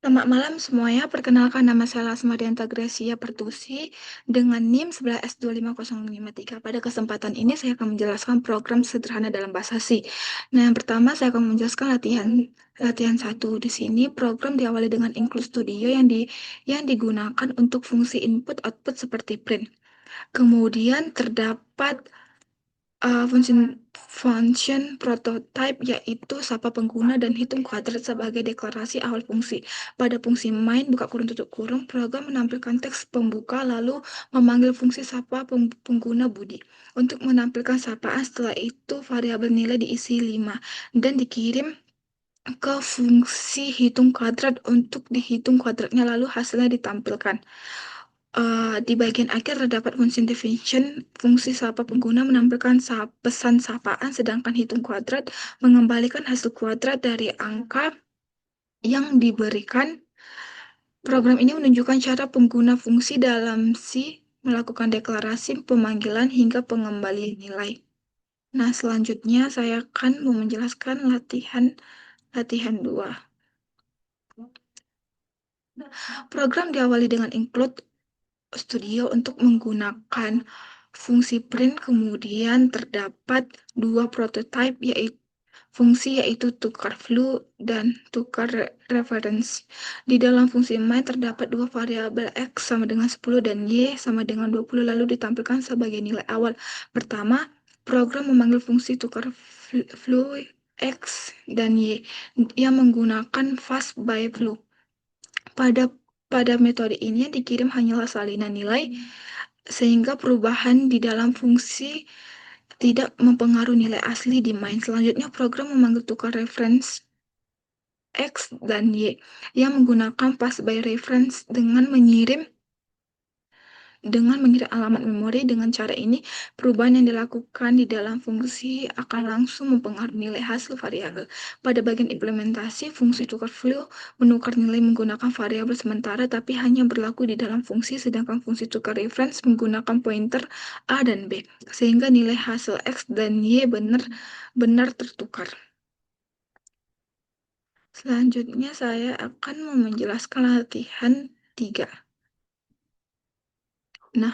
Selamat malam semuanya, perkenalkan nama saya Lasma Dianta Gracia Pertusi dengan NIM 11S25053. Pada kesempatan ini saya akan menjelaskan program sederhana dalam bahasa C. Nah, yang pertama saya akan menjelaskan latihan satu. Di sini program diawali dengan include studio yang digunakan untuk fungsi input output seperti print. Kemudian terdapat function prototype yaitu sapa pengguna dan hitung kuadrat sebagai deklarasi awal fungsi. Pada fungsi main buka kurung tutup kurung, program menampilkan teks pembuka lalu memanggil fungsi sapa pengguna Budi. Untuk menampilkan sapaan setelah itu variabel nilai diisi 5 dan dikirim ke fungsi hitung kuadrat untuk dihitung kuadratnya lalu hasilnya ditampilkan. Di bagian akhir terdapat fungsi division. Fungsi sapa pengguna menampilkan pesan sapaan, sedangkan hitung kuadrat mengembalikan hasil kuadrat dari angka yang diberikan. Program ini menunjukkan cara pengguna fungsi dalam C melakukan deklarasi, pemanggilan, hingga pengembalian nilai. Nah, selanjutnya saya akan menjelaskan latihan 2. Program diawali dengan include studio untuk menggunakan fungsi print, kemudian terdapat dua prototype yaitu tukar flu dan tukar reference. Di dalam fungsi main terdapat dua variabel x sama dengan 10 dan y sama dengan 20 lalu ditampilkan sebagai nilai awal. Pertama, program memanggil fungsi tukar flu x dan y yang menggunakan fast by flu. Pada metode ini yang dikirim hanyalah salinan nilai, sehingga perubahan di dalam fungsi tidak mempengaruhi nilai asli di main. Selanjutnya, program memanggil tukar reference X dan Y yang menggunakan pass by reference dengan mengirim alamat memori. Dengan cara ini, perubahan yang dilakukan di dalam fungsi akan langsung mempengaruhi nilai hasil variabel. Pada bagian implementasi, fungsi tukar flu menukar nilai menggunakan variabel sementara tapi hanya berlaku di dalam fungsi, sedangkan fungsi tukar reference menggunakan pointer A dan B, sehingga nilai hasil X dan Y benar tertukar. Selanjutnya saya akan menjelaskan latihan 3. Nah,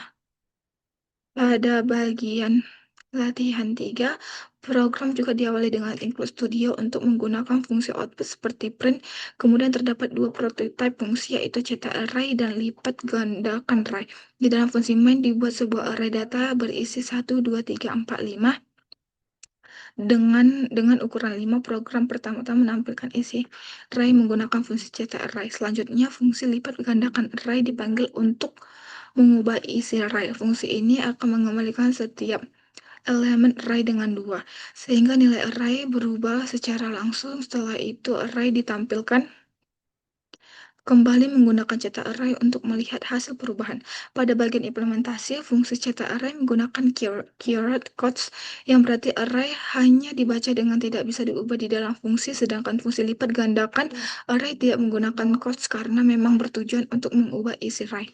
pada bagian latihan 3, program juga diawali dengan include studio untuk menggunakan fungsi output seperti print. Kemudian terdapat dua prototype fungsi yaitu cetak array dan lipat gandakan array. Di dalam fungsi main dibuat sebuah array data berisi 1, 2, 3, 4, 5. Dengan ukuran 5, program pertama-tama menampilkan isi array menggunakan fungsi cetak array. Selanjutnya, fungsi lipat gandakan array dipanggil untuk mengubah isi array. Fungsi ini akan mengembalikan setiap elemen array dengan 2, sehingga nilai array berubah secara langsung. Setelah itu, array ditampilkan kembali menggunakan cetak array untuk melihat hasil perubahan. Pada bagian implementasi, fungsi cetak array menggunakan keyword quotes, yang berarti array hanya dibaca dengan tidak bisa diubah di dalam fungsi, sedangkan fungsi lipat gandakan array tidak menggunakan quotes karena memang bertujuan untuk mengubah isi array.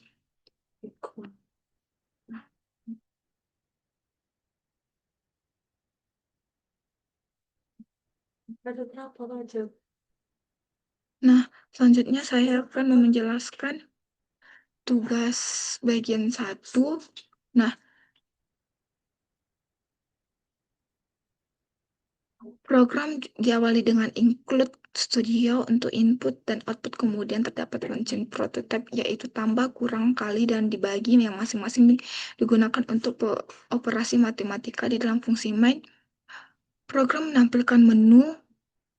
Nah, selanjutnya saya akan menjelaskan tugas bagian 1. Nah, program diawali dengan include studio untuk input dan output, kemudian terdapat function prototype yaitu tambah, kurang, kali, dan dibagi yang masing-masing digunakan untuk operasi matematika. Di dalam fungsi main, program menampilkan menu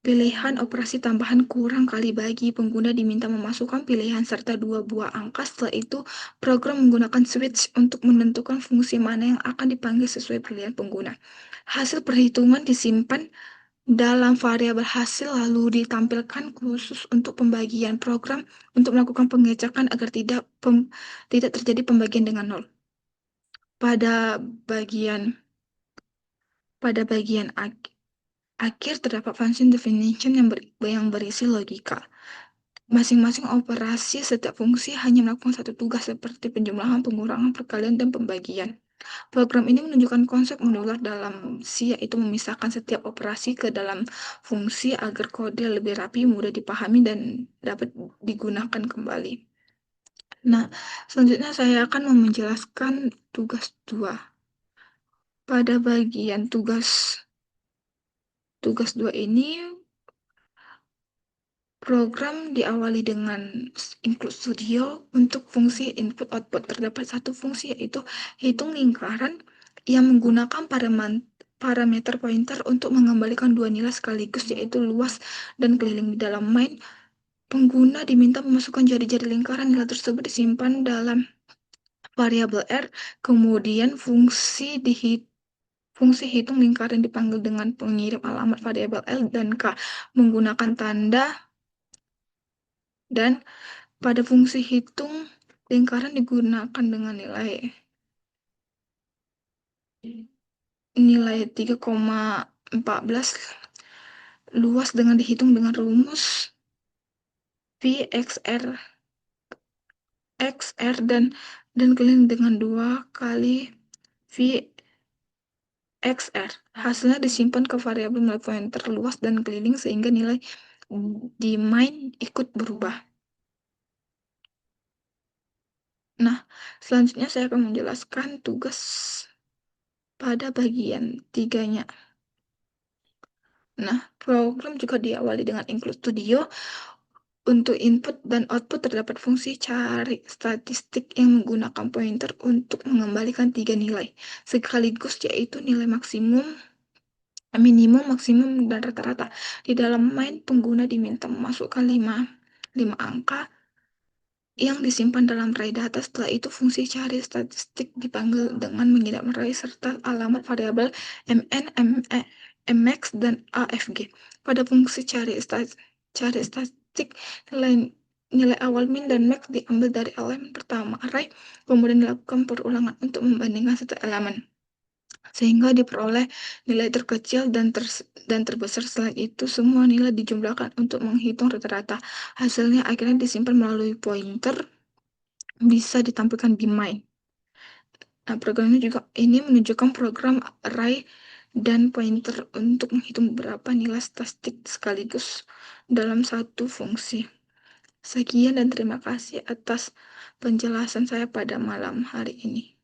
pilihan operasi tambahan, kurang, kali, bagi. Pengguna diminta memasukkan pilihan serta dua buah angka. Setelah itu, program menggunakan switch untuk menentukan fungsi mana yang akan dipanggil sesuai pilihan pengguna. Hasil perhitungan disimpan dalam variabel hasil lalu ditampilkan khusus untuk pembagian. Program untuk melakukan pengecekan agar tidak terjadi pembagian dengan nol. Pada bagian akhir terdapat function definition yang berisi logika. Masing-masing operasi setiap fungsi hanya melakukan satu tugas seperti penjumlahan, pengurangan, perkalian, dan pembagian. Program ini menunjukkan konsep modular dalam C, yaitu memisahkan setiap operasi ke dalam fungsi agar kode lebih rapi, mudah dipahami, dan dapat digunakan kembali. Nah, selanjutnya saya akan menjelaskan tugas 2. Pada bagian tugas 2 ini, program diawali dengan include studio untuk fungsi input-output. Terdapat satu fungsi, yaitu hitung lingkaran yang menggunakan parameter pointer untuk mengembalikan dua nilai sekaligus, yaitu luas dan keliling. Di dalam main, pengguna diminta memasukkan jari-jari lingkaran. Nilai tersebut disimpan dalam variabel R, kemudian fungsi hitung lingkaran dipanggil dengan pengirim alamat variabel L dan K menggunakan tanda, dan pada fungsi hitung lingkaran digunakan dengan nilai 3,14, luas dengan dihitung dengan rumus VXR XR, dan keliling dengan 2 kali VXR. Hasilnya disimpan ke variabel nilai pointer luas dan keliling sehingga nilai di main ikut berubah. Nah, selanjutnya saya akan menjelaskan tugas pada bagian 3-nya. Nah, program juga diawali dengan include studio. Untuk input dan output terdapat fungsi cari statistik yang menggunakan pointer untuk mengembalikan 3 nilai sekaligus, yaitu nilai maksimum, minimum, maksimum, dan rata-rata. Di dalam main, pengguna diminta memasukkan 5 angka yang disimpan dalam array data. Setelah itu, fungsi cari statistik dipanggil dengan mengirim array serta alamat variabel mn, mx, dan afg. Pada fungsi cari statistik, nilai awal min dan max diambil dari elemen pertama array, kemudian dilakukan perulangan untuk membandingkan satu elemen sehingga diperoleh nilai terkecil dan terbesar. Selain itu, semua nilai dijumlahkan untuk menghitung rata-rata. Hasilnya akhirnya disimpan melalui pointer, bisa ditampilkan di main. Nah, program ini menunjukkan program array dan pointer untuk menghitung beberapa nilai statistik sekaligus dalam satu fungsi. Sekian dan terima kasih atas penjelasan saya pada malam hari ini.